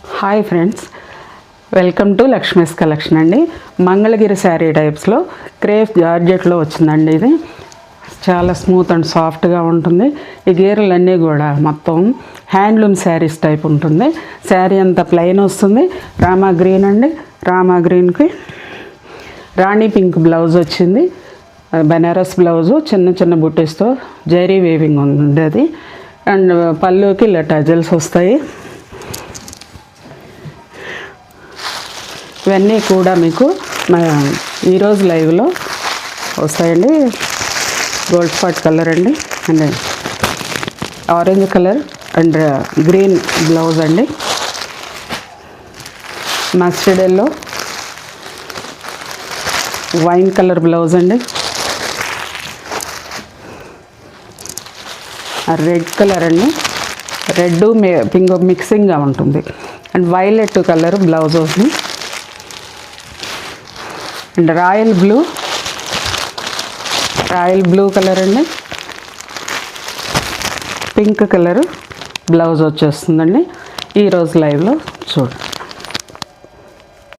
Hi friends, welcome to Lakshmi's collection అండి. Mangalagiri sari టైప్స్లో crepe జార్జెట్లో వచ్చిందండి. ఇది చాలా స్మూత్ అండ్ సాఫ్ట్గా ఉంటుంది. ఈ గీరలన్నీ కూడా మొత్తం హ్యాండ్లూమ్ శారీస్ టైప్ ఉంటుంది. శారీ అంతా ప్లెయిన్ వస్తుంది. రామా గ్రీన్ అండి, రామా గ్రీన్కి రాణి పింక్ బ్లౌజ్ వచ్చింది. బెనారస్ బ్లౌజు చిన్న చిన్న బుట్టీస్తో జరీ వేవింగ్ ఉంది అది. అండ్ పళ్ళుకి ఇలా టజల్స్ వస్తాయి. ఇవన్నీ కూడా మీకు ఈరోజు లైవ్లో వస్తాయండి. గోల్డ్ స్పాట్ కలర్ అండి, and orange colour and green blouse అండి. Mustard yellow, wine colour blouse అండి. రెడ్ కలర్ అండి, రెడ్ పింక్ మిక్సింగ్గా ఉంటుంది. అండ్ వైలెట్ కలర్ బ్లౌజ్ వస్తుంది. అండ్ రాయల్ బ్లూ కలర్ అండి, పింక్ కలర్ బ్లౌజ్ వచ్చేస్తుందండి. ఈరోజు లైవ్లో చూడండి.